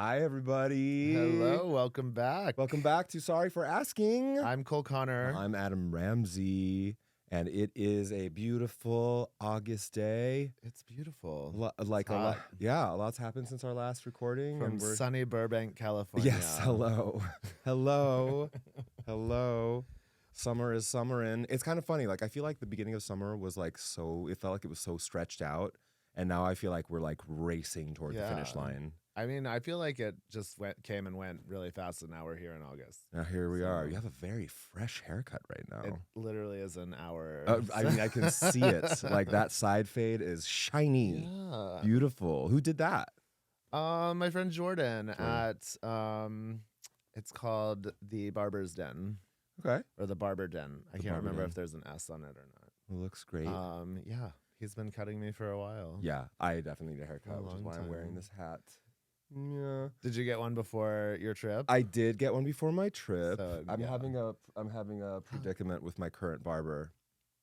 Hi, everybody. Hello, welcome back. Welcome back to Sorry for Asking. I'm Cole Connor. I'm Adam Ramzi, and it is a beautiful August day. It's beautiful. A lot's happened since our last recording. From and we're sunny Burbank, California. Yes, hello. Hello. Summer is summerin'. It's kind of funny. Like, I feel like the beginning of summer was it felt like it was so stretched out. And now I feel like we're like racing toward the finish line. I mean, I feel like it just came and went really fast, and now we're here in August. Now here we are. You have a very fresh haircut right now. It literally is an hour. I mean, I can see it. Like, that side fade is shiny, beautiful. Who did that? My friend Jordan at it's called the Barber's Den. Okay. Or the Barber Den. I can't remember if there's an S on it or not. It looks great. Yeah. He's been cutting me for a while. Yeah, I definitely need a haircut, which is why I'm wearing this hat. Yeah. Did you get one before your trip? I did get one before my trip. So, I'm having a predicament with my current barber.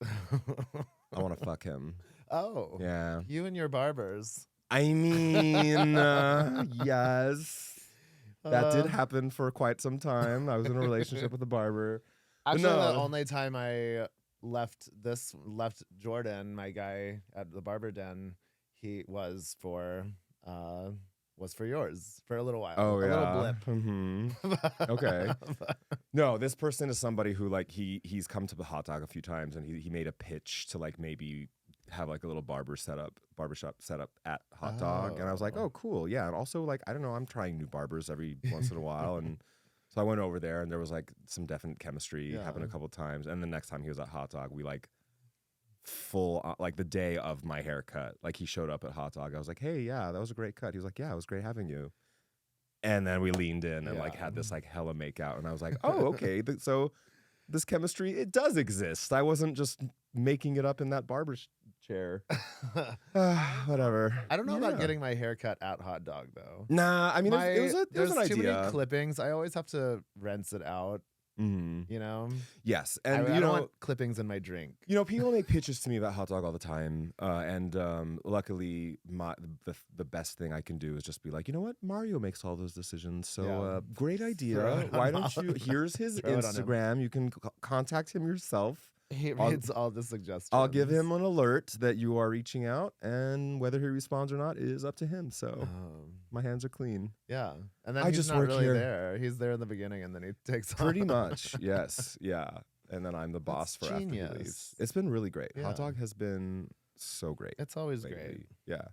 I want to fuck him. Oh. Yeah. You and your barbers. I mean, yes. That did happen for quite some time. I was in a relationship with a barber. Actually, the only time I left Jordan, my guy at the Barber Den, he was for yours for a little while. Oh, yeah. A little blip. Mm-hmm. Okay. No, this person is somebody who he's come to the Hot Dog a few times, and he made a pitch to maybe have a little barbershop setup at Hot Dog. And I was like, oh, cool. Yeah. And also I don't know, I'm trying new barbers every once in a while. And so I went over there, and there was some definite chemistry happened a couple times. And the next time he was at Hot Dog, we full the day of my haircut. He showed up at Hot Dog. I was like, hey, yeah, that was a great cut. He was like, yeah, it was great having you. And then we leaned in and had this hella makeout. And I was like, oh, okay. So this chemistry, it does exist. I wasn't just making it up in that barber chair. Whatever. I don't know about getting my haircut at Hot Dog though. Nah, I mean, there's an idea. Too many clippings. I always have to rinse it out. Mm-hmm. You know? Yes. And I don't want clippings in my drink. People make pitches to me about Hot Dog all the time. And luckily, the best thing I can do is just be like, you know what? Mario makes all those decisions. So great idea. Why don't you? Here's his Instagram. You can contact him yourself. He reads all the suggestions. I'll give him an alert that you are reaching out, and whether he responds or not is up to him. So my hands are clean. Yeah, and then he's not really there. He's there in the beginning, and then he takes off. Pretty much, yes, yeah. And then I'm the boss for after he leaves. It's been really great. Yeah. Hot Dog has been so great. It's always lately. Great. Yeah.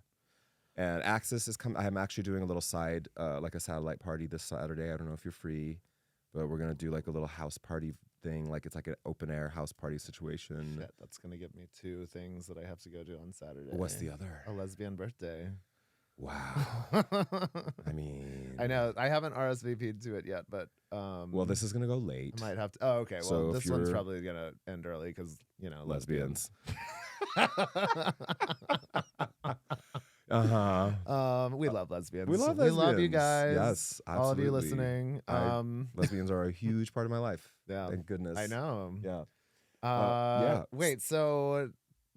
And Axis is coming. I'm actually doing a little side, a satellite party this Saturday. I don't know if you're free, but we're gonna do a little house party thing. It's an open air house party situation. Shit, that's gonna give me two things that I have to go to on Saturday. What's the other? A lesbian birthday. Wow. I mean, I know I haven't RSVP'd to it yet, but well, this is gonna go late. I might have to. Oh, okay. Well, So this one's probably gonna end early because lesbians. We love lesbians. We love lesbians. We love you guys. Yes, absolutely. All of you listening. Lesbians are a huge part of my life. Yeah. Thank goodness. I know. Yeah. Wait. So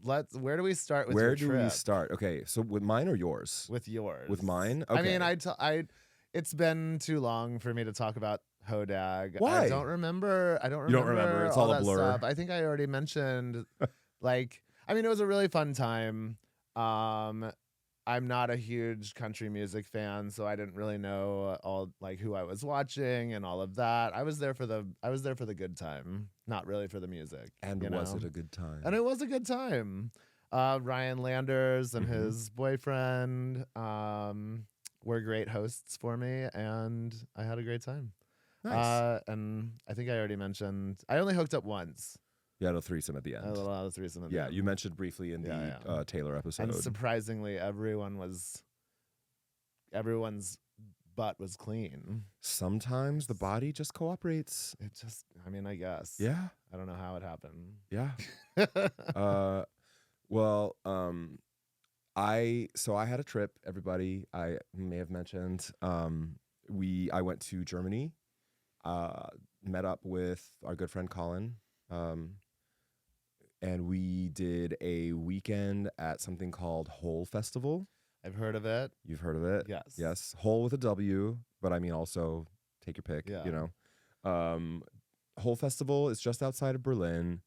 where do we start with Where your do trip? we start? Okay. So with mine or yours? With yours. With mine? Okay. I mean, it's been too long for me to talk about Hodag. Why? I don't remember. You don't remember. It's all a that blur. Stuff. I think I already mentioned, I mean, it was a really fun time. I'm not a huge country music fan, so I didn't really know all who I was watching and all of that. I was there for the good time, not really for the music. And was it a good time? And it was a good time. Ryan Landers and his boyfriend were great hosts for me, and I had a great time. Nice. And I think I already mentioned I only hooked up once. You had a threesome at the end. A little threesome at the end. You mentioned briefly in the Taylor episode. And surprisingly, everyone's butt was clean. Sometimes the body just cooperates. I guess. Yeah. I don't know how it happened. Yeah. I had a trip, everybody. I may have mentioned. I went to Germany, met up with our good friend Colin. And we did a weekend at something called Hole Festival. I've heard of it. You've heard of it? Yes. Yes. Hole with a W, but I mean also take your pick, Yeah. you know. Hole Festival is just outside of Berlin.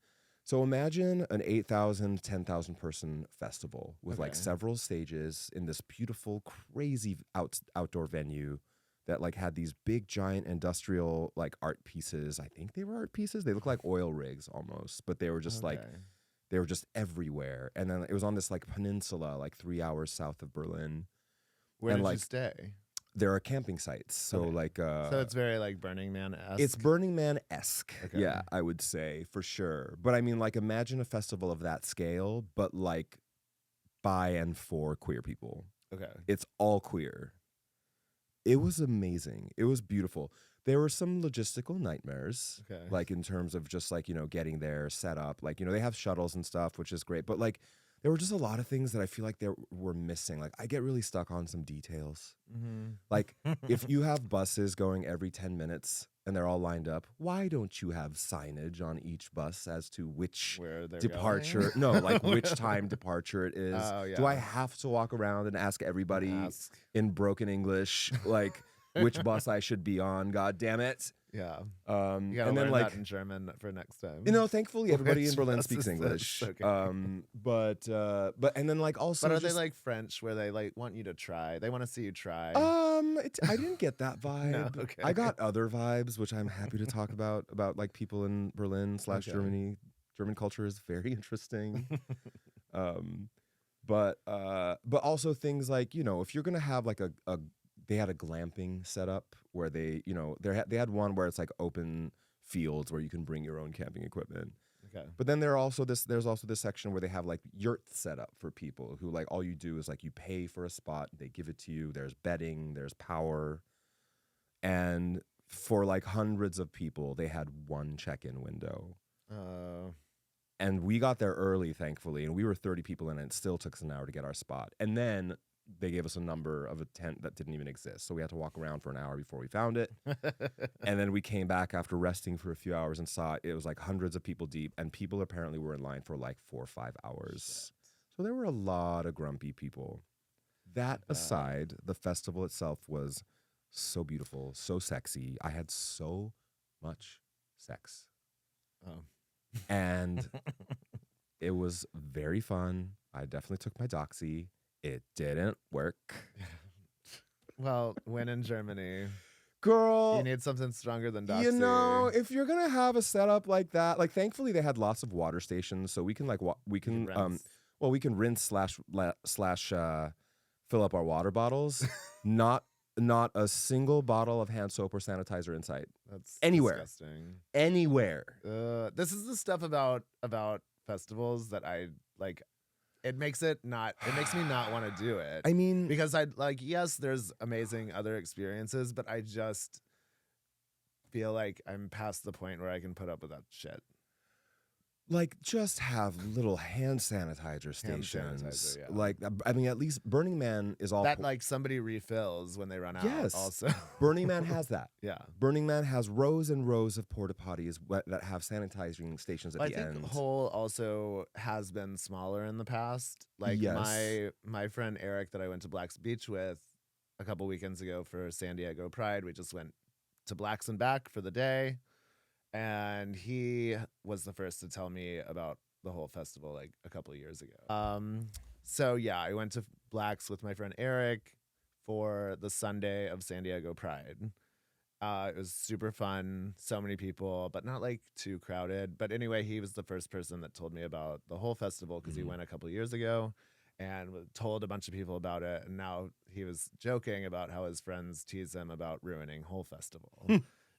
So imagine an 8,000, 10,000 person festival with like several stages in this beautiful, crazy outdoor venue that like had these big, giant industrial like art pieces. I think they were art pieces. They look like oil rigs almost, but they were just like, they were just everywhere. And then it was on this like peninsula, like 3 hours south of Berlin. Where did like, you stay? There are camping sites. So like so it's very like Burning Man-esque. It's Burning Man-esque. Yeah, I would say for sure. But I mean, like, imagine a festival of that scale, but like by and for queer people. Okay. It's all queer. It was amazing. It was beautiful. There were some logistical nightmares, like in terms of just like, you know, getting there, set up. Like, you know, they have shuttles and stuff, which is great. But like, there were just a lot of things that I feel like they were missing. Like, I get really stuck on some details. Like, if you have buses going every 10 minutes and they're all lined up, why don't you have signage on each bus as to which departure? No, like which time departure it is. Do I have to walk around and ask everybody in broken English, like, which bus I should be on? God damn it. Yeah. You gotta and learn then that in German for next time. You know, thankfully everybody in Berlin speaks English. But and then like also But are they like French where they like want you to try? They want to see you try. I didn't get that vibe. No, I got other vibes, which I'm happy to talk about like people in Berlin / Germany. German culture is very interesting. But also things like, you know, if you're gonna have like they had a glamping setup where they, you know, they had one where it's like open fields where you can bring your own camping equipment. But then there's also this section where they have like yurts set up for people who like all you do is like you pay for a spot, they give it to you, there's bedding, there's power. And for like hundreds of people, they had one check-in window. And we got there early, thankfully, and we were 30 people in, and it still took us an hour to get our spot. And then they gave us a number of a tent that didn't even exist. So we had to walk around for an hour before we found it. And then we came back after resting for a few hours and saw it was like hundreds of people deep. And people apparently were in line for like 4 or 5 hours. So there were a lot of grumpy people. That aside, the festival itself was so beautiful, so sexy. I had so much sex. And it was very fun. I definitely took my doxy. It didn't work. Well, when in Germany, girl, you need something stronger than Doxy. You know, if you're gonna have a setup like that, like thankfully they had lots of water stations, so we can like we can rinse slash fill up our water bottles. Not a single bottle of hand soap or sanitizer in sight. That's anywhere. Disgusting. Anywhere. This is the stuff about festivals that I like. It makes me not want to do it. I mean, because I like, yes, there's amazing other experiences, but I just feel like I'm past the point where I can put up with that shit. Like, just have little hand sanitizer stations. Like, I mean, at least Burning Man is all... That, like, somebody refills when they run out. Yes. Also. Burning Man has that. Yeah. Burning Man has rows and rows of porta potties that have sanitizing stations at the end. I think Hole also has been smaller in the past. Like, my friend Eric that I went to Black's Beach with a couple weekends ago for San Diego Pride, we just went to Black's and back for the day. And he was the first to tell me about the whole festival like a couple of years ago. So yeah, I went to Black's with my friend Eric for the Sunday of San Diego Pride. It was super fun, so many people, but not like too crowded. But anyway, he was the first person that told me about the whole festival because he went a couple of years ago and told a bunch of people about it. And now he was joking about how his friends tease him about ruining whole festival.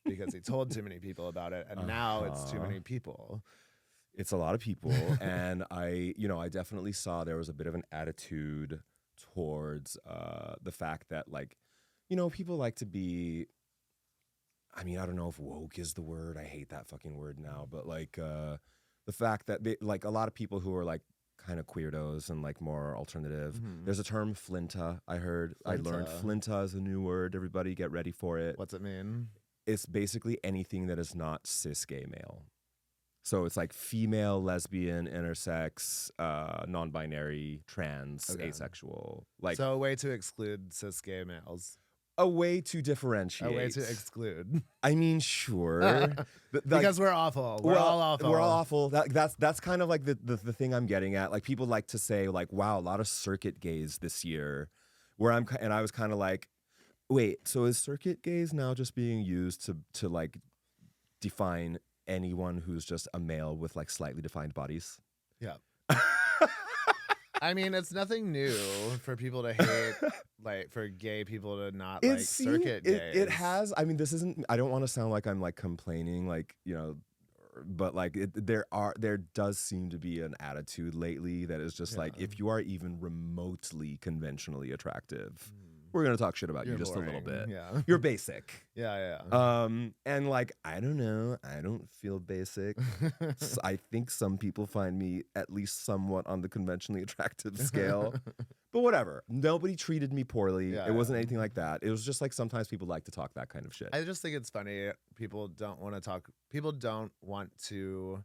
Because he told too many people about it, and now it's too many people. It's a lot of people, and I definitely saw there was a bit of an attitude towards the fact that, like, you know, people like to be, I mean, I don't know if woke is the word. I hate that fucking word now, but like the fact that they, like, a lot of people who are like kind of queerdos and like more alternative. Mm-hmm. There's a term, flinta. I learned flinta is a new word. Everybody get ready for it. What's it mean? It's basically anything that is not cis gay male. So it's like female, lesbian, intersex, non-binary, trans, asexual. Like so a way to exclude cis gay males. a way to differentiate. A way to exclude. I mean, sure. Because we're awful. We're all awful. We're all awful. That's kind of like the thing I'm getting at. Like people like to say like, wow, a lot of circuit gays this year. And I was kind of like, wait, so is circuit gays now just being used to like define anyone who's just a male with like slightly defined bodies? Yeah. I mean, it's nothing new for people to hate, like for gay people to not like circuit gays. It has. I mean, this isn't. I don't want to sound like I'm like complaining, like but like there does seem to be an attitude lately that is just like if you are even remotely conventionally attractive, we're gonna talk shit about you just boring. A little bit. Yeah. You're basic. Yeah. And like, I don't know. I don't feel basic. I think some people find me at least somewhat on the conventionally attractive scale. But whatever. Nobody treated me poorly. It wasn't anything like that. It was just like sometimes people like to talk that kind of shit. I just think it's funny. People don't want to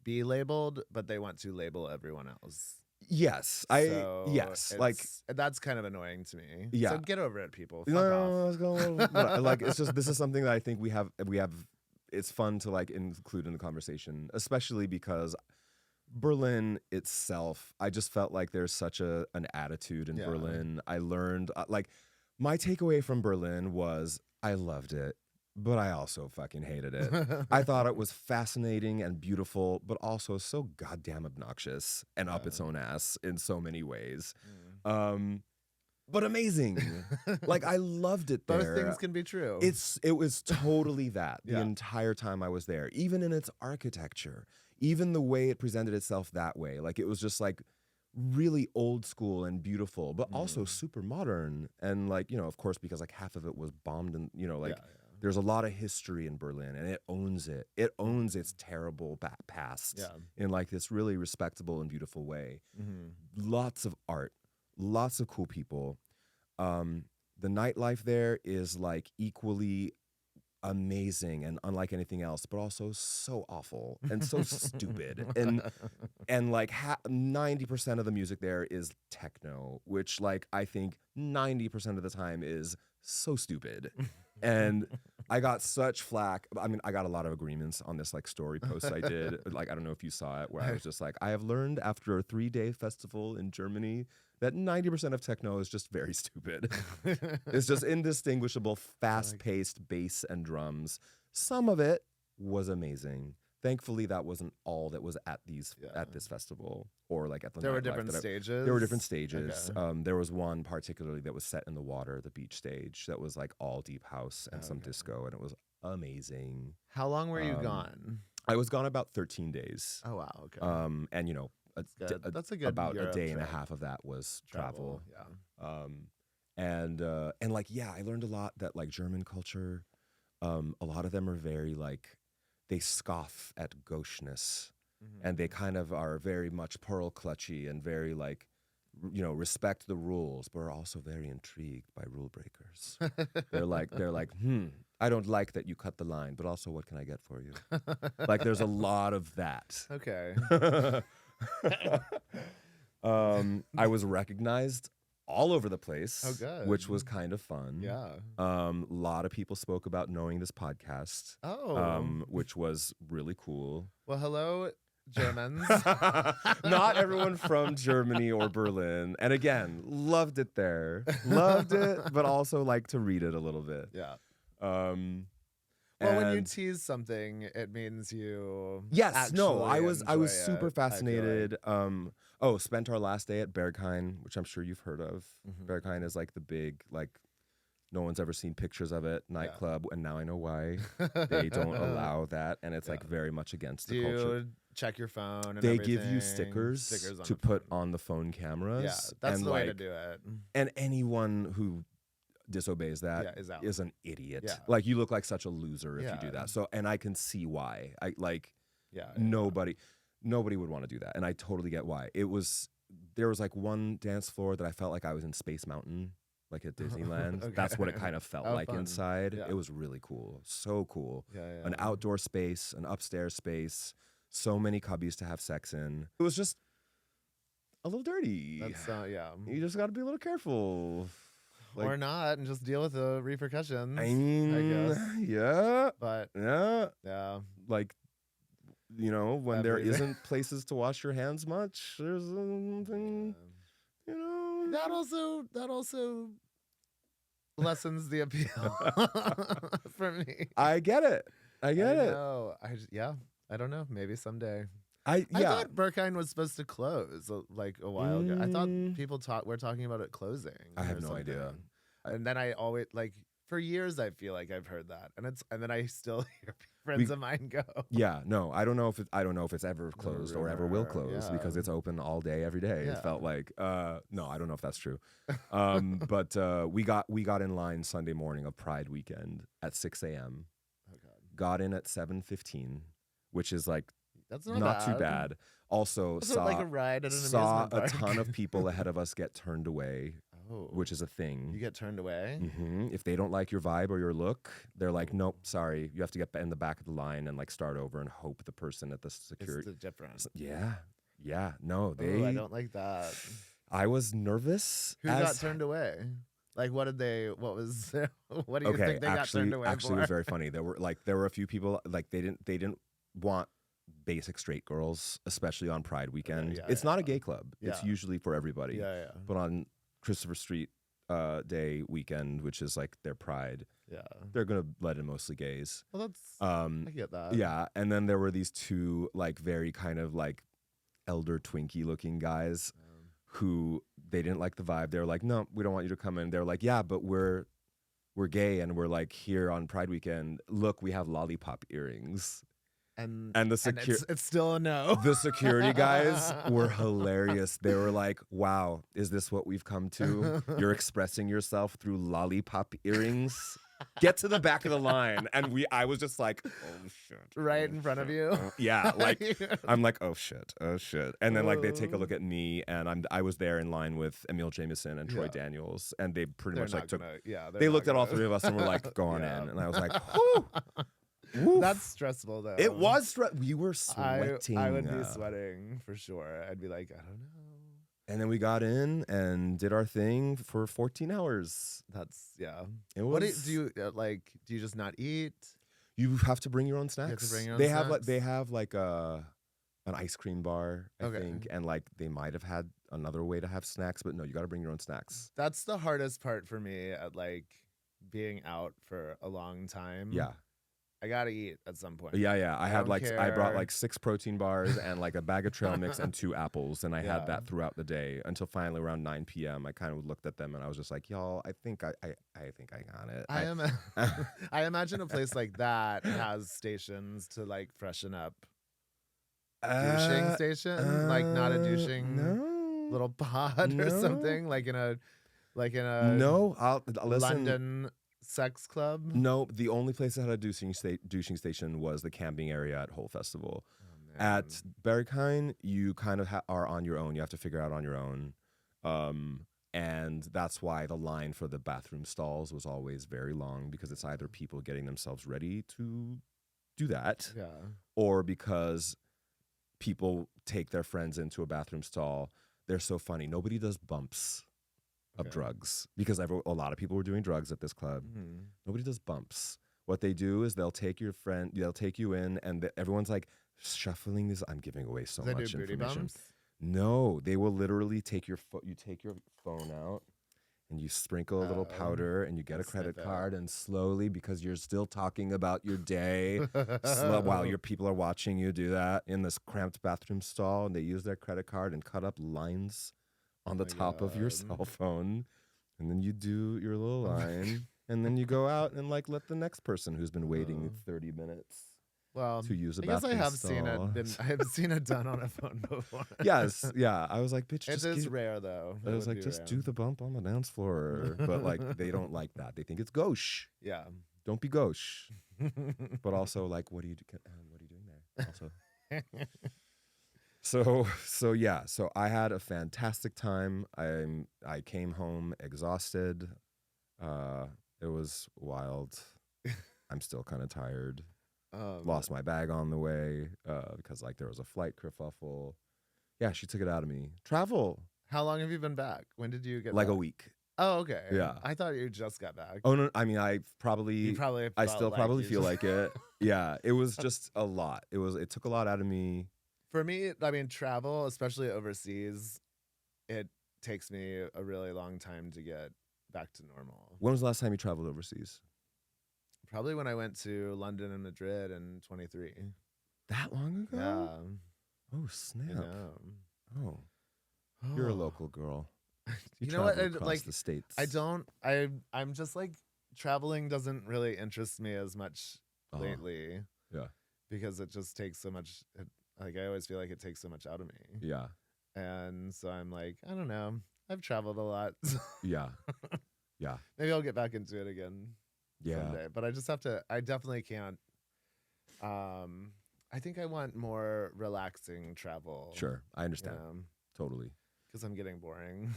be labeled, but they want to label everyone else. Yes, like that's kind of annoying to me. Yeah, so get over it, people. Fuck off. Like it's just this is something that I think we have. It's fun to like include in the conversation, especially because Berlin itself. I just felt like there's such an attitude in Berlin. I learned like my takeaway from Berlin was I loved it. But I also fucking hated it. I thought it was fascinating and beautiful, but also so goddamn obnoxious and up its own ass in so many ways. But amazing. Like I loved it there. Both things can be true. It was totally that the entire time I was there. Even in its architecture, even the way it presented itself that way. Like it was just like really old school and beautiful, but also super modern. And like, of course, because like half of it was bombed and, there's a lot of history in Berlin, and it owns it. It owns its terrible past in like this really respectable and beautiful way. Lots of art, lots of cool people. The nightlife there is like equally amazing and unlike anything else, but also so awful and so stupid. And like 90% of the music there is techno, which like I think 90% of the time is so stupid. And I got such flack. I mean, I got a lot of agreements on this like story post I did. Like, I don't know if you saw it, where I was just like, I have learned after a 3-day festival in Germany that 90% of techno is just very stupid. It's just indistinguishable, fast-paced bass and drums. Some of it was amazing. Thankfully, that wasn't all that was at this festival or like at the. There were different stages. There were different stages. Okay. There was one particularly that was set in the water, the beach stage, that was like all deep house and some disco, and it was amazing. How long were you gone? I was gone about 13 days. Oh wow, okay. And that's a good about Europe a day and a trip. half of that was travel. Yeah. And like I learned a lot that like German culture, a lot of them are very like. They scoff at gaucheness, and they kind of are very much pearl clutchy and very like, respect the rules, but are also very intrigued by rule breakers. They're like, I don't like that you cut the line, but also what can I get for you? Like there's a lot of that. Okay. I was recognized all over the place, oh, good. Which was kind of fun. Yeah. A lot of people spoke about knowing this podcast. Which was really cool. Well, hello, Germans. Not everyone from Germany or Berlin. And again, loved it there. Loved it, but also like to read it a little bit. Yeah. Well, when you tease something, it means you. Yes, no, I was enjoy super it, fascinated. Spent our last day at Berghain, which I'm sure you've heard of. Berghain is like the big, like, no one's ever seen pictures of it, nightclub, and now I know why. They don't allow that, and it's like very much against the culture. You check your phone and they everything. give you stickers on to put on the phone cameras. Yeah, that's and the way to do it. And anyone who disobeys that is an idiot. Yeah. Like you look like such a loser if you do that. So, and I can see why. Nobody would want to do that, and I totally get why. There was like one dance floor that I felt like I was in Space Mountain, like at Disneyland. Okay. That's what it kind of felt like fun. Inside. Yeah. It was really cool, so cool. An outdoor space, an upstairs space, So many cubbies to have sex in. It was just a little dirty. That's yeah. You just got to be a little careful. Like, or not, and just deal with the repercussions. I mean, I guess. yeah. But Yeah. Like, you know, when there isn't places to wash your hands much, there's something, you know. That also lessens the appeal for me. I get it. I get it. Know. I don't know. Maybe someday. I thought Berghain was supposed to close like a while ago. I thought people were talking about it closing. I have no idea. And then I always for years I feel like I've heard that, and then I still hear friends of mine go. Yeah, no, I don't know if it's ever closed or ever will close because it's open all day every day. It felt like no, I don't know if that's true. But we got in line Sunday morning of Pride weekend at 6 a.m. Oh God. Got in at 7:15, which is like that's not too bad. Also saw like a ride at an saw amusement park. a ton of people ahead of us get turned away. Oh. Which is a thing. You get turned away? Mm-hmm. If they don't like your vibe or your look, they're like, nope, sorry. You have to get in the back of the line and like start over and hope the person at the security. It's different. Yeah. No, I don't like that. I was nervous. Who got turned away? Like, what do you think they got turned away actually, for? It was very funny. There were a few people, like, they didn't want basic straight girls, especially on Pride weekend. It's not a gay club. It's usually for everybody. Yeah. But on Christopher Street Day weekend, which is like their Pride, they're gonna let in mostly gays. Well, that's I get that. Yeah, and then there were these two like very kind of like elder Twinkie looking guys who they didn't like the vibe. They were like, no, we don't want you to come in. They're like, yeah, but we're gay and we're like here on Pride weekend. Look, we have lollipop earrings. And the it's still a no. The security guys were hilarious. They were like, wow, is this what we've come to? You're expressing yourself through lollipop earrings? Get to the back of the line. And I was just like, oh shit. Right in front of you? Yeah. Like I'm like, oh shit. And then like they take a look at me and I was there in line with Emil Jameson and Troy Daniels. And they pretty much like they looked at all three of us and were like, go on in. And I was like, whew. Oof. That's stressful though. It was we were sweating. I would be sweating for sure. I'd be like, I don't know. And then we got in and did our thing for 14 hours. That's It was. What do you like? Do you just not eat? You have to bring your own snacks. You have to bring your own snacks? They have like an ice cream bar, I think, and like they might have had another way to have snacks, but no, you got to bring your own snacks. That's the hardest part for me at like being out for a long time. Yeah. I gotta eat at some point. Yeah. I brought like 6 protein bars and like a bag of trail mix and 2 apples, and I had that throughout the day until finally around 9 p.m. I kind of looked at them and I was just like, y'all, I think I got it. I imagine a place like that has stations to like freshen up. Douching station, like not a douching little pod or something, like in a no. I'll listen. London sex club. No, the only place that had a douching station was the camping area at Whole Festival. Oh, at Berghain, you kind of are on your own. You have to figure out on your own. And that's why the line for the bathroom stalls was always very long, because it's either people getting themselves ready to do that, or because people take their friends into a bathroom stall. They're so funny. Nobody does bumps of drugs, because a lot of people were doing drugs at this club. Nobody does bumps. What they do is they'll take your friend, they'll take you in, and everyone's like shuffling this. I'm giving away so much do booty information. bumps? No, they will literally take your you take your phone out and you sprinkle a little powder and you get a credit card, and slowly, because you're still talking about your day while your people are watching you do that in this cramped bathroom stall, and they use their credit card and cut up lines on the top of your cell phone, and then you do your little line, and then you go out and like let the next person who's been waiting 30 minutes to use a bathroom I guess I have stall. I have seen it done on a phone before. Yes, yeah. I was like, bitch, it is rare though. I was like, just do the bump on the dance floor. But like, they don't like that. They think it's gauche. Yeah. Don't be gauche. But also, like, what are you doing there? Also. So I had a fantastic time. I came home exhausted. It was wild. I'm still kind of tired. Lost my bag on the way because like there was a flight kerfuffle. Yeah, she took it out of me. Travel. How long have you been back? When did you get like back? a week. Oh, okay. Yeah. I thought you just got back. Oh no, I mean I You probably probably I felt still like probably you feel just- like it. Yeah, it was just a lot. It took a lot out of me. For me, I mean, travel, especially overseas, it takes me a really long time to get back to normal. When was the last time you traveled overseas? Probably when I went to London and Madrid in 23. That long ago? Yeah. Oh snap. I know. Oh, you're a local girl. You know what? traveled across Like, the states. I'm just like, traveling doesn't really interest me as much lately. Yeah. Because it just takes so much. Like, I always feel like it takes so much out of me. Yeah. And so I'm like, I don't know. I've traveled a lot. Yeah. Yeah. Maybe I'll get back into it again Yeah. someday. But I just have to. I definitely can't. I think I want more relaxing travel. Sure. I understand. Totally. Because I'm getting boring.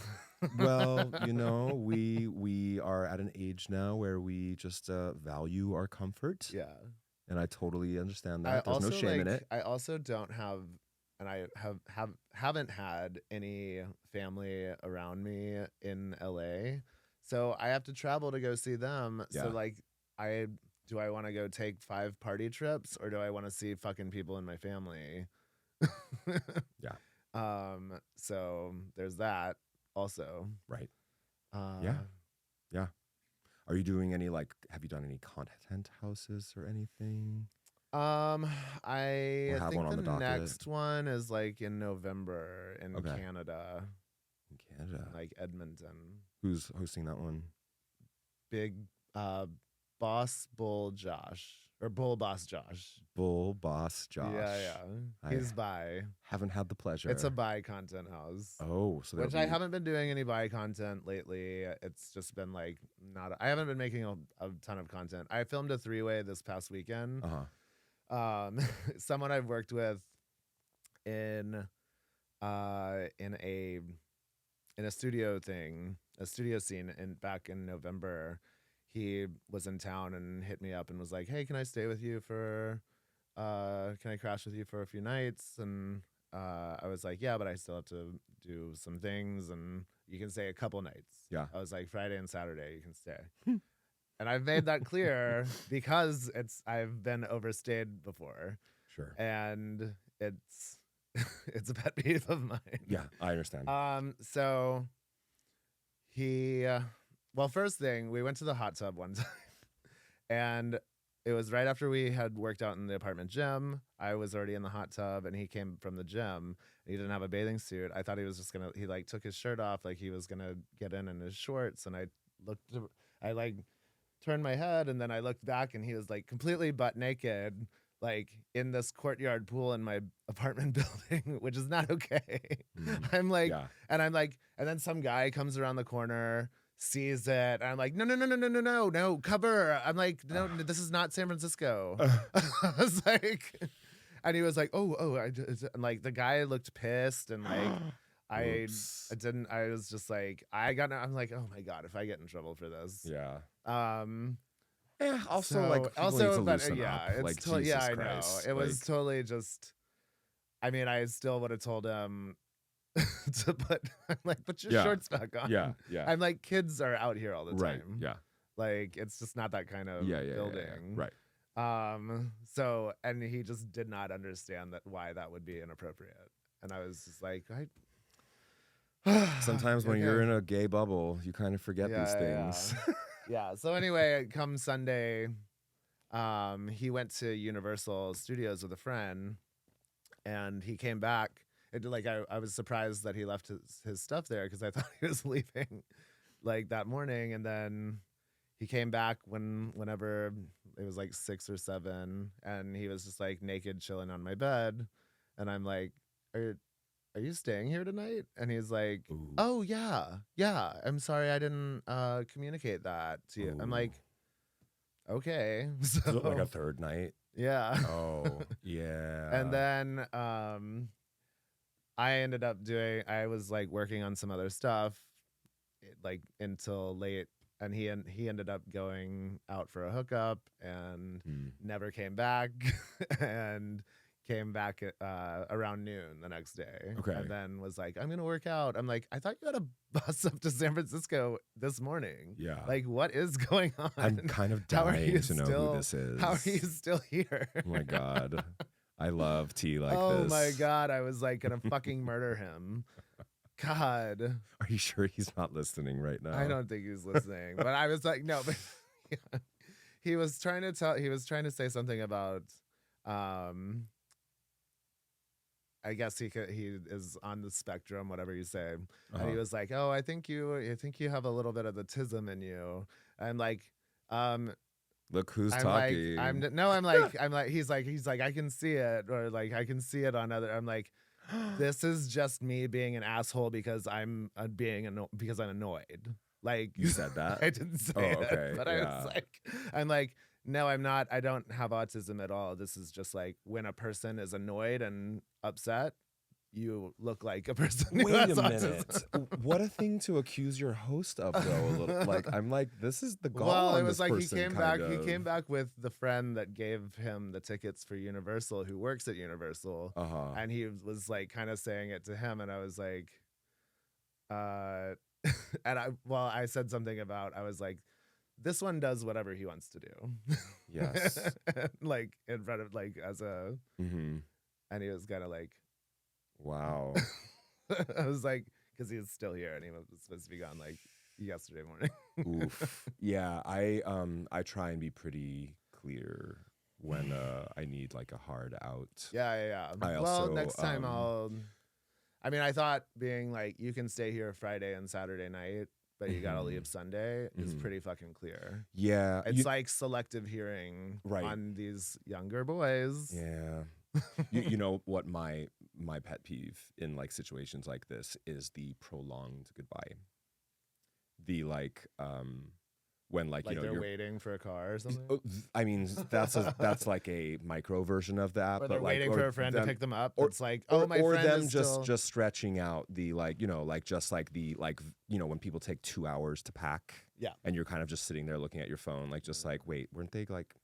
Well, you know, we are at an age now where we just value our comfort. Yeah. And I totally understand that. There's no shame in it. I also don't have, and I haven't had any family around me in LA, so I have to travel to go see them. Yeah. So like, do I want to go take 5 party trips, or do I want to see fucking people in my family? Yeah. So there's that also. Right. Yeah. Yeah. Are you doing any have you done any content houses or anything? I Or have think one on the the docket? next one is like in November in Okay. Canada, In Canada. like Edmonton. Who's hosting that one? Big boss bull Josh, or bull boss Josh. Bull Boss Josh. Yeah. I He's bi. haven't had the pleasure. It's a bi content house. Oh, so Which I haven't been doing any bi content lately. It's just been like I haven't been making a ton of content. I filmed a 3-way this past weekend. Someone I've worked with in a studio scene back in November. He was in town and hit me up and was like, "Hey, can I stay with you for can I crash with you for a few nights?" And I was like, "Yeah, but I still have to do some things, and you can stay a couple nights." Yeah. I was like, "Friday and Saturday you can stay." And I've made that clear because I've been overstayed before. Sure. And it's a pet peeve of mine. Yeah, I understand. So first thing, we went to the hot tub one time, and it was right after we had worked out in the apartment gym. I was already in the hot tub, and he came from the gym. He didn't have a bathing suit. I thought he was just he like took his shirt off, like he was gonna get in his shorts, and I like turned my head, and then I looked back, and he was like completely butt naked, like in this courtyard pool in my apartment building, which is not okay. I'm like, and then some guy comes around the corner, sees it, and I'm like, no, cover. I'm like, no, this is not San Francisco. I was like, and he was like, and like the guy looked pissed, and like I was just like, I'm like, oh my God, if I get in trouble for this. Yeah. It's Jesus I know. Christ. It was totally just. I mean, I still would have told him to put your shorts back on. Yeah. I'm like, kids are out here all the time. Right. Yeah. Like, it's just not that kind of building. Right. So, and he just did not understand why that would be inappropriate. And I was just like, Sometimes when you're in a gay bubble, you kind of forget these things. Yeah. So anyway, come Sunday, he went to Universal Studios with a friend, and he came back. I was surprised that he left his stuff there because I thought he was leaving like that morning, and then he came back whenever it was like 6 or 7, and he was just like naked chilling on my bed, and I'm like, Are you staying here tonight? And he's like, Ooh. Oh yeah. I'm sorry I didn't communicate that to you. Ooh. I'm like, okay. So Is it like a third night? Yeah. Oh, yeah. And then I was like working on some other stuff like until late and he ended up going out for a hookup and never came back, and came back at, around noon the next day. Okay. And then was like, I'm gonna work out. I'm like, I thought you had a bus up to San Francisco this morning. Yeah. Like, what is going on? I'm kind of How are dying you to know still- who this is. How are you still here? Oh my God. I love tea like oh this. my God. I was like gonna fucking murder him. God. Are you sure he's not listening right now? I don't think he's listening. But I was like, no, but yeah. He was trying to say something about I guess he is on the spectrum, whatever you say. And he was like, "Oh, I think you have a little bit of the tism in you." I'm like, Look who's I'm talking. like, he's like, I can see it, or like, I can see it on other. I'm like, this is just me being an asshole because I'm because I'm annoyed. Like, You said that? I didn't say Oh, okay, it, but yeah. I'm like, no, I'm not. I don't have autism at all. This is just like when a person is annoyed and upset, you look like a person who Wait has a autism. minute. What a thing to accuse your host of, though. A little like I'm like, this is the gall. Well, on it was this like he person, came kind back. He of. came back with the friend that gave him the tickets for Universal, who works at Universal, and he was like kind of saying it to him, and I was like, and I said something about, I was like, this one does whatever he wants to do. Yes. Like in front of like as a, Mm-hmm. and he was kind of like, Wow. I was like, because he was still here and he was supposed to be gone like yesterday morning. Oof. Yeah, I try and be pretty clear when I need like a hard out. Yeah. I Well, also, next time I mean, I thought being like, you can stay here Friday and Saturday night, but you gotta leave Sunday is pretty fucking clear. Yeah. It's like selective hearing on these younger boys. Yeah. you know what my pet peeve in like situations like this is the prolonged goodbye. The like when like you know they're you're waiting for a car or something. I mean that's like a micro version of that. Or but they're like, waiting or for a friend them, to pick them up. or, It's like, oh, my or friend them is just still... just stretching out the like, you know, like just like the like, you know, when people take 2 hours to pack. Yeah. And you're kind of just sitting there looking at your phone, like just like, wait, weren't they like,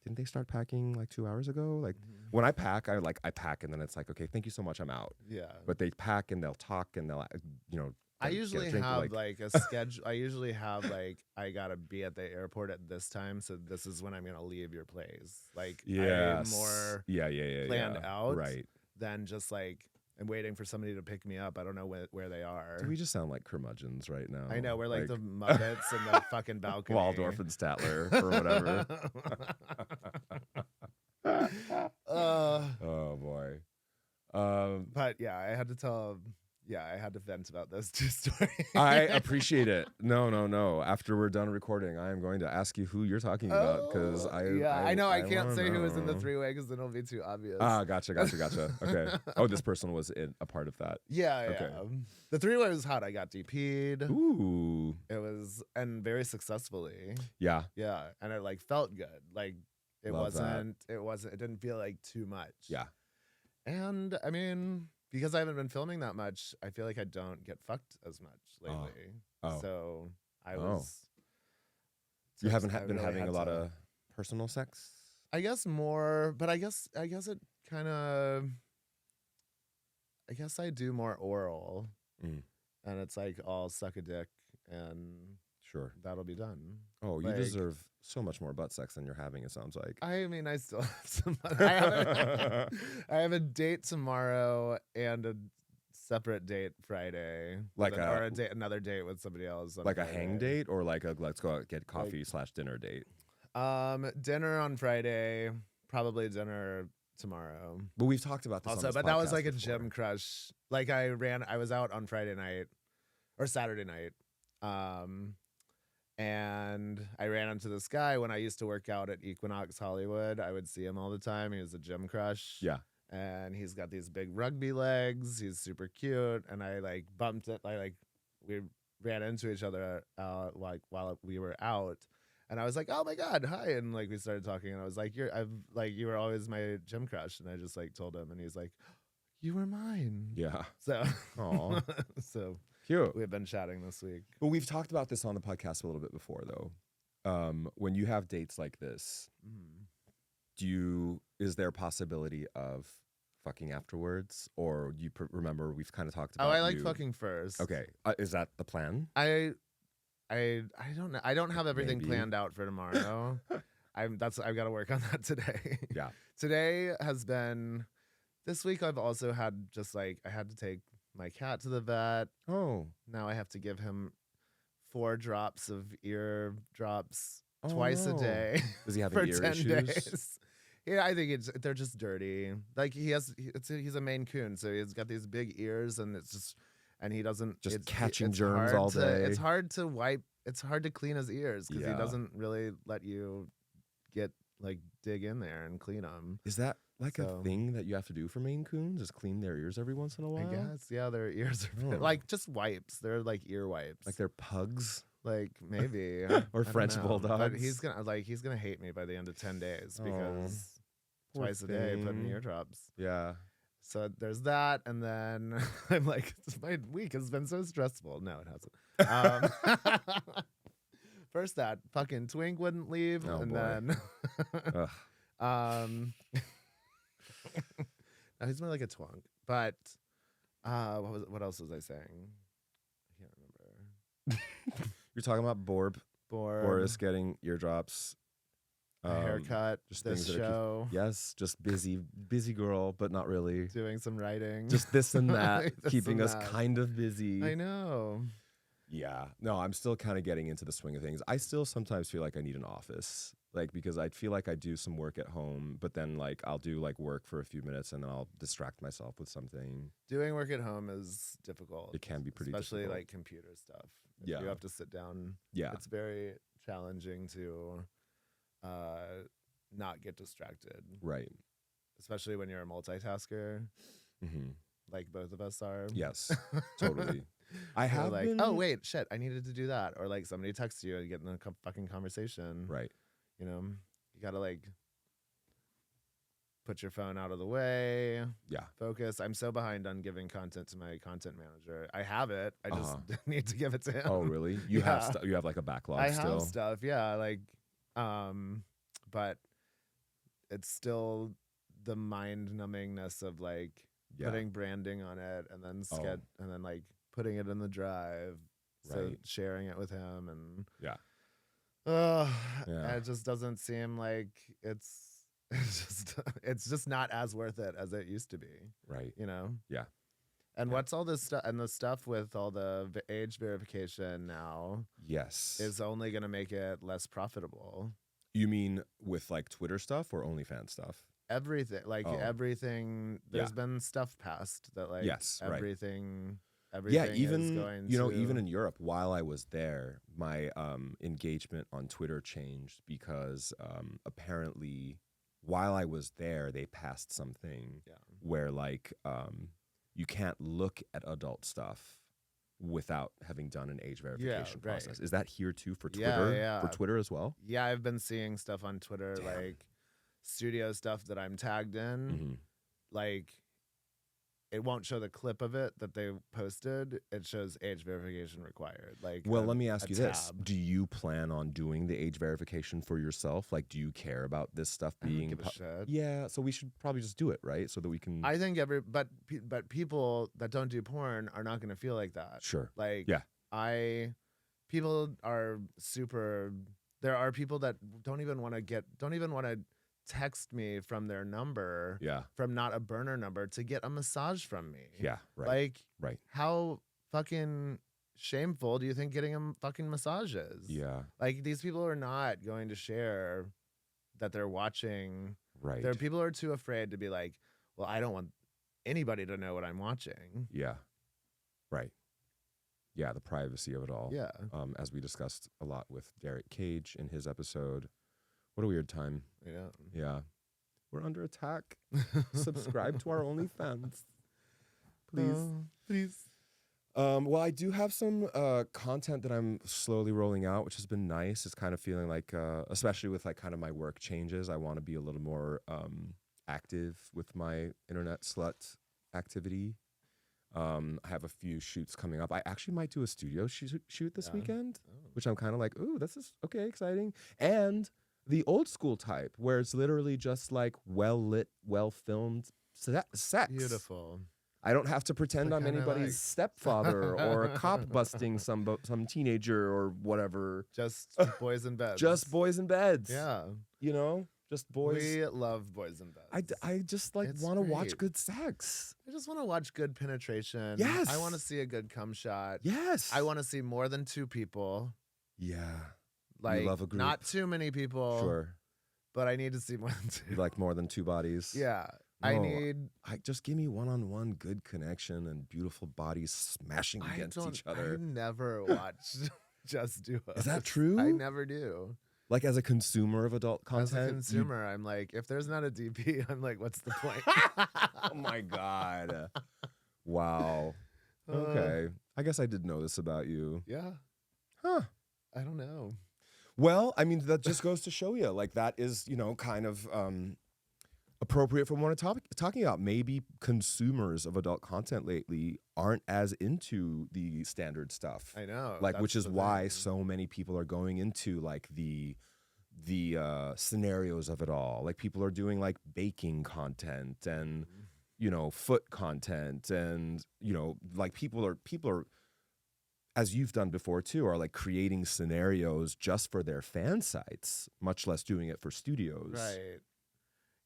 didn't they start packing like 2 hours ago? Like when I pack, I pack and then it's like, okay, thank you so much, I'm out. Yeah. But they pack and they'll talk and they'll, you know, I get a usually drink, have like a schedule. I usually have like, I gotta be at the airport at this time, so this is when I'm gonna leave your place. Like, I'm more planned out, right? Than just like I'm waiting for somebody to pick me up. I don't know where they are. Do we just sound like curmudgeons right now? I know, we're like the Muppets in the fucking balcony. Waldorf and Statler or whatever. Oh boy. But yeah, I had to vent about those two stories. I appreciate it. No. After we're done recording, I am going to ask you who you're talking about because I know I can't wanna say who was in the know. three-way because then it'll be too obvious. Ah, gotcha. Okay. Oh, this person was a part of that. Yeah. Okay. The three-way was hot. I got DP'd. Ooh. It was, and very successfully. Yeah. Yeah, and it like felt good. Like it Love that. it didn't feel like too much. Yeah. And I mean, because I haven't been filming that much, I feel like I don't get fucked as much lately. Oh. So I was. You haven't I been really having had a lot to- of personal sex? I guess more, but I guess it kind of. I guess I do more oral, and it's like all suck a dick, and Sure. that'll be done. Oh, you Like- deserve so much more butt sex than you're having, it sounds like. I mean, I still have some. I have a date tomorrow and a separate date Friday. Like another date with somebody else. On Like a Friday. hang date or like a let's go out get coffee / dinner date? Dinner on Friday, probably dinner tomorrow. But we've talked about this Also, on this but that was podcast like a before. gym crush. Like I was out on Friday night or Saturday night. And I ran into this guy when I used to work out at Equinox Hollywood. I would see him all the time. He was a gym crush. Yeah. And he's got these big rugby legs. He's super cute. And I like bumped it. We ran into each other like while we were out. And I was like, oh my God, hi. And like we started talking and I was like, you were always my gym crush. And I just like told him and he's like, you were mine. Yeah. So Aw. so Cute. we've been chatting this week. But we've talked about this on the podcast a little bit before, though. When you have dates like this, is there a possibility of fucking afterwards, or you remember we've kind of talked about? Oh, I like fucking first. Okay, is that the plan? I don't know. I don't have everything Maybe. planned out for tomorrow. I've got to work on that today. Yeah. Today has been. This week I've also had just like I had to take my cat to the vet. Oh. Now I have to give him 4 drops of ear drops Oh, twice a no. day. Does he have for any ear 10 issues? days. Yeah, I think they're just dirty. Like he's a Maine Coon, so he's got these big ears, and he doesn't Just it's catching it's germs hard all day. It's hard to wipe. It's hard to clean his ears because Yeah. he doesn't really let you dig in there and clean them. Is that like a So- thing that you have to do for Maine Coons? Just clean their ears every once in a I while? guess, yeah, their ears are Oh. like just wipes. They're like ear wipes. Like they're pugs? Like maybe Or I don't French know. bulldogs? But he's gonna hate me by the end of 10 days because poor twice a day putting thing. eardrops. Yeah. So there's that, and then I'm like, my week has been so stressful. No, it hasn't. First, that fucking twink wouldn't leave, Oh, and boy. then Ugh. no, he's more like a twunk. But what else was I saying? I can't remember. You're talking about Boris getting eardrops. A haircut. just This things that are show. Yes, just busy girl, but not really. Doing some writing. Just this and that, This keeping and us that. kind of busy. I know. Yeah. No, I'm still kind of getting into the swing of things. I still sometimes feel like I need an office, like because I feel like I do some work at home, but then like I'll do like work for a few minutes and then I'll distract myself with something. Doing work at home is difficult. It can be pretty especially difficult. like computer stuff. If Yeah. you have to sit down. Yeah. It's very challenging to not get distracted, Right. especially when you're a multitasker, Mm-hmm. like both of us are. Yes. Totally. I You're have like, been... oh wait, shit, I needed to do that, or like somebody texts you and you get in a fucking conversation. Right. You know, you gotta like put your phone out of the way. Yeah. Focus. I'm so behind on giving content to my content manager. I have it. I just Uh-huh. need to give it to him. Oh, really? You have you have like a backlog I still? have stuff, yeah, like, but it's still the mind numbingness of like Yeah. putting branding on it and then Oh. and then like putting it in the drive, so Right. sharing it with him, and Yeah. it just doesn't seem like it's just not as worth it as it used to be, Right. you know? Yeah. And Yeah. what's all this stuff, and the stuff with all the age verification now Yes. is only going to make it less profitable. You mean with like Twitter stuff or OnlyFans stuff? Everything, like Oh. everything, there's Yeah. been stuff passed that like Yes, right. everything Yeah, is even going even to- in Europe, while I was there, my engagement on Twitter changed because apparently, while I was there, they passed something Yeah. where like you can't look at adult stuff without having done an age verification right. process. Is that here too for Yeah, Twitter? yeah. For Twitter as well? Yeah, I've been seeing stuff on Twitter, Damn. like studio stuff that I'm tagged in, Mm-hmm. like it won't show the clip of it that they posted. It shows age verification required. Like, Well, let me ask a you this. tab. Do you plan on doing the age verification for yourself? Like, do you care about this stuff I don't being... give a shit. Yeah, so we should probably just do it, right? So that we can... I think but people that don't do porn are not going to feel like that. Sure. Like, Yeah. people are super. There are people that don't even want to text me from their number, Yeah. from not a burner number, to get a massage from me. Yeah, right. Like, right. how fucking shameful do you think getting a fucking massage is? Yeah, Like, these people are not going to share that they're watching. right. There are people who are too afraid to be like, well, I don't want anybody to know what I'm watching. Yeah, right. Yeah, the privacy of it all. Yeah. As we discussed a lot with Derek Cage in his episode. What a weird time. Yeah. Yeah. We're under attack. Subscribe to our OnlyFans. Please. Please. Well, I do have some content that I'm slowly rolling out, which has been nice. It's kind of feeling like, especially with like kind of my work changes, I want to be a little more active with my internet slut activity. I have a few shoots coming up. I actually might do a studio shoot this weekend, Oh. which I'm kind of like, ooh, this is okay, exciting. And the old school type, where it's literally just like well lit, well filmed sex. Beautiful. I don't have to pretend the I'm kind I anybody's like. stepfather or a cop busting some teenager or whatever. Just boys in beds. Just boys in beds. Yeah. You know, just boys. We love boys in beds. I just like It's want to watch great. good sex. I just want to watch good penetration. Yes. I want to see a good cum shot. Yes. I want to see more than 2 people. Yeah. Like, love a group. not too many people. Sure. But I need to see more than 2. You like more than 2 bodies? Yeah. No, I just give me one-on-one good connection and beautiful bodies smashing against each other. I never watched Just Do Us. Is that true? I never do. Like as a consumer of adult content? As a consumer, I'm like, if there's not a DP, I'm like, what's the point? Oh my God. Wow. Okay. I guess I did know this about you. Yeah. Huh. I don't know. Well, I mean, that just goes to show you, like, that is, kind of appropriate for what we're talking about. Maybe consumers of adult content lately aren't as into the standard stuff. I know. Like, which is why thing. so many people are going into, like, the scenarios of it all. Like, people are doing, like, baking content and, foot content and, like, people are as you've done before too, are like creating scenarios just for their fan sites, much less doing it for studios. Right.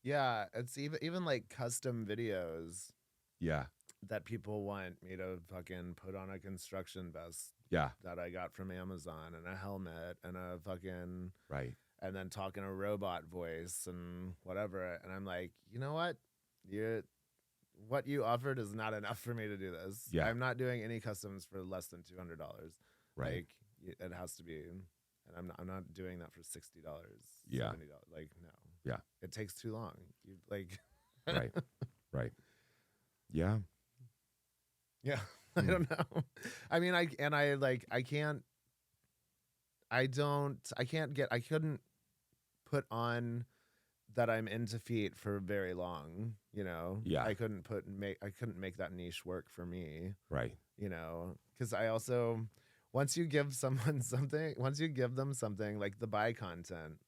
Yeah, it's even like custom videos. Yeah. That people want me to fucking put on a construction vest. Yeah. That I got from Amazon and a helmet and a fucking right. And then talk in a robot voice and whatever. And I'm like, you know what? What you offered is not enough for me to do this. Yeah. I'm not doing any customs for less than $200. Right. Like it has to be, and I'm not doing that for $60. Yeah. $70. Like no. Yeah. It takes too long. You like. Right. Right. Yeah. Yeah. I don't know. I mean, I couldn't put on that I'm into feet for very long, Yeah. I couldn't make that niche work for me. Right. Because I also, once you give them something like the buy content,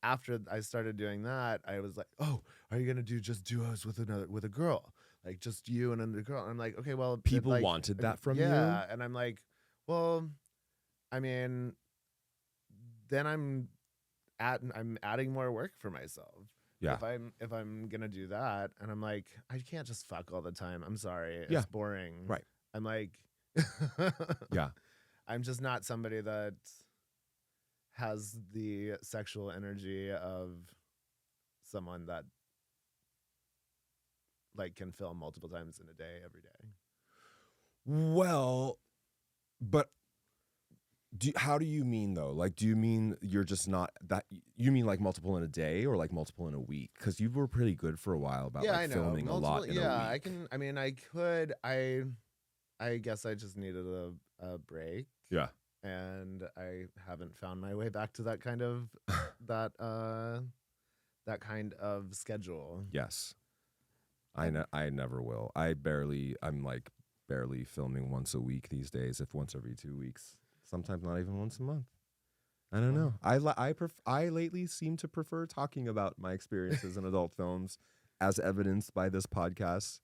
after I started doing that, I was like, oh, are you going to just duos with a girl? Like just you and another girl. And I'm like, okay, well, people wanted that from you. Yeah. And I'm like, well, I mean, then I'm adding more work for myself. Yeah. If I'm gonna do that, and I'm like, I can't just fuck all the time. I'm sorry. Yeah. It's boring. Right. I'm like, yeah. I'm just not somebody that has the sexual energy of someone that like can film multiple times in a day, every day. Well, but how do you mean though? Like, do you mean you're just not that? You mean like multiple in a day or like multiple in a week? Because you were pretty good for a while about filming a lot in a week. I can. I mean, I could. I guess I just needed a break. Yeah. And I haven't found my way back to that kind of that kind of schedule. Yes. I never will. I'm like barely filming once a week these days, if once every 2 weeks. Sometimes not even once a month. I don't know. I lately seem to prefer talking about my experiences in adult films, as evidenced by this podcast.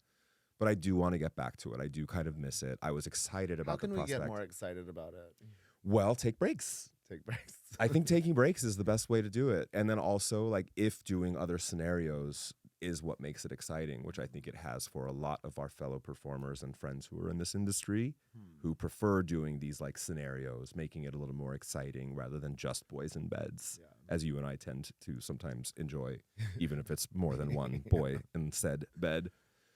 But I do want to get back to it. I do kind of miss it. I was excited about the prospect. How can we get more excited about it? Well, take breaks. Take breaks. I think taking breaks is the best way to do it. And then also, like, if doing other scenarios is what makes it exciting, which I think it has for a lot of our fellow performers and friends who are in this industry, who prefer doing these like scenarios, making it a little more exciting rather than just boys in beds, as you and I tend to sometimes enjoy, even if it's more than one boy in said bed.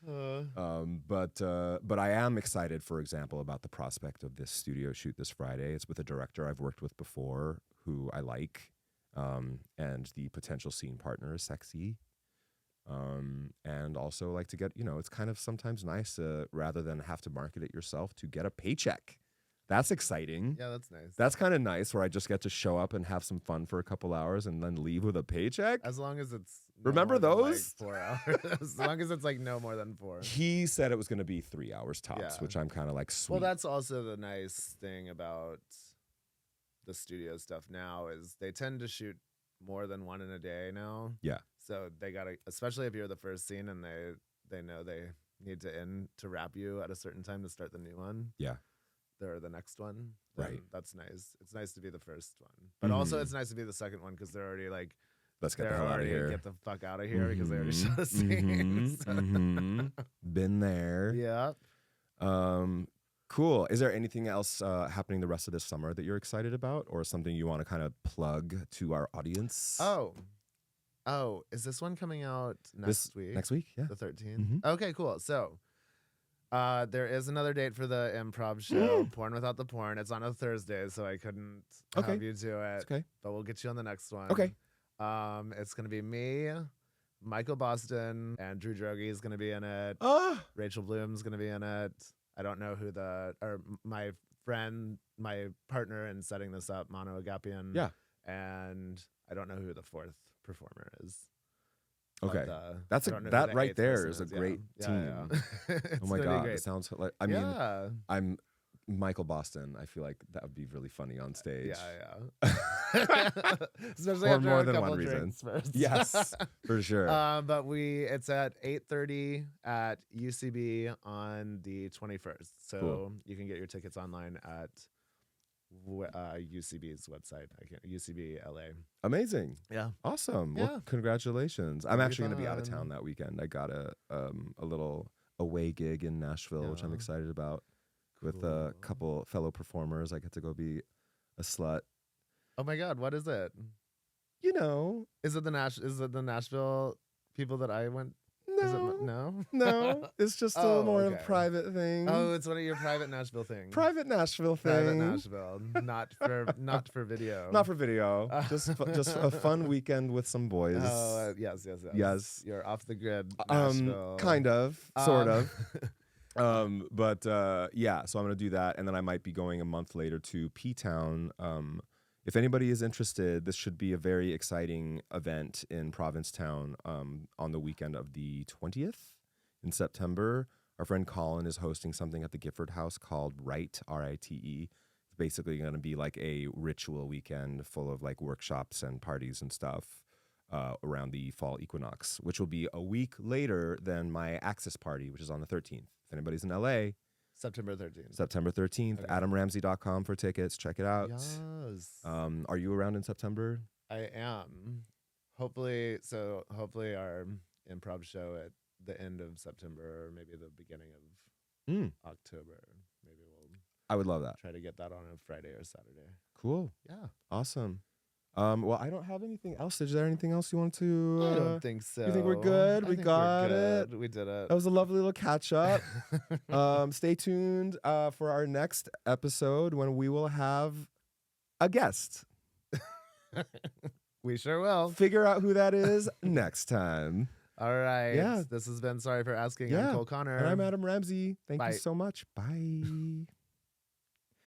But I am excited, for example, about the prospect of this studio shoot this Friday. It's with a director I've worked with before who I like, and the potential scene partner is sexy. And also like to get, it's kind of sometimes nice to, rather than have to market it yourself, to get a paycheck. That's exciting. Yeah, that's nice. That's kind of nice where I just get to show up and have some fun for a couple hours and then leave with a paycheck. As long as it's Remember more than, those? 4 hours. As long as it's like no more than 4. He said it was going to be 3 hours tops, Yeah. which I'm kind of like, sweet. Well, that's also the nice thing about the studio stuff now is they tend to shoot more than one in a day now. Yeah. So they gotta, especially if you're the first scene and they know they need to end to wrap you at a certain time to start the new one. Yeah. Or the next one. Right. That's nice. It's nice to be the first one, but also it's nice to be the second one because they're already like, let's get the hell out of here. Get the fuck out of here because they already shot a scene. Been there. Yeah. Cool. Is there anything else happening the rest of this summer that you're excited about, or something you want to kind of plug to our audience? Oh, is this one coming out next week? Next week, yeah. The 13th? Okay, cool. So there is another date for the improv show, Porn Without the Porn. It's on a Thursday, so I couldn't have you do it. Okay. But we'll get you on the next one. Okay. It's going to be me, Michael Boston, and Drew Droege is going to be in it. Rachel Bloom's going to be in it. I don't know who my friend, my partner in setting this up, Mano Agapian. Yeah. And I don't know who the 4th performer is. Okay. But, that right there is a great team. Yeah. Oh my God. It sounds like, I mean, I'm Michael Boston. I feel like that would be really funny on stage. Yeah. Especially for after more a than couple one reason. drinks first. Yes, for sure. But it's at 8:30 at UCB on the 21st. So Cool. you can get your tickets online at UCB's website. UCB LA. Amazing. Yeah. Awesome. Yeah. Well, congratulations. I'm It'll be actually going to be out of fun. town that weekend. I got a little away gig in Nashville, which I'm Yeah. excited about, with a couple fellow performers. I get to go be a slut. Oh my God, what is it? You know. Is it the Nashville people that I went? No. Is it, no. No. It's just a little more of a okay. private thing. Oh, it's one of your private Nashville things. Private Nashville thing. Private Nashville, not for video. Not for video. Just a fun weekend with some boys. Oh, yes. Yes. You're off the grid. Nashville. Kind of, sort of. But yeah, so I'm gonna do that, and then I might be going a month later to P-Town. If anybody is interested, this should be a very exciting event in Provincetown on the weekend of the 20th in September. Our friend Colin is hosting something at the Gifford House called Rite, R-I-T-E. It's basically going to be like a ritual weekend full of like workshops and parties and stuff around the fall equinox, which will be a week later than my Axis party, which is on the 13th. If anybody's in LA, September 13th. September 13th, Okay. AdamRamsey.com for tickets. Check it out. Yes. Are you around in September? I am. Hopefully our improv show at the end of September or maybe the beginning of October. Maybe we'll I would love that. try to get that on a Friday or Saturday. Cool. Yeah. Awesome. Well, I don't have anything else. Is there anything else you want to? I don't think so. You think we're good? We got it. We did it. That was a lovely little catch up. Stay tuned for our next episode when we will have a guest. We sure will. Figure out who that is next time. All right. Yeah. This has been Sorry for Asking. Yeah. I'm Cole Connor. And I'm Adam Ramsey. Thank Bye. you so much. Bye.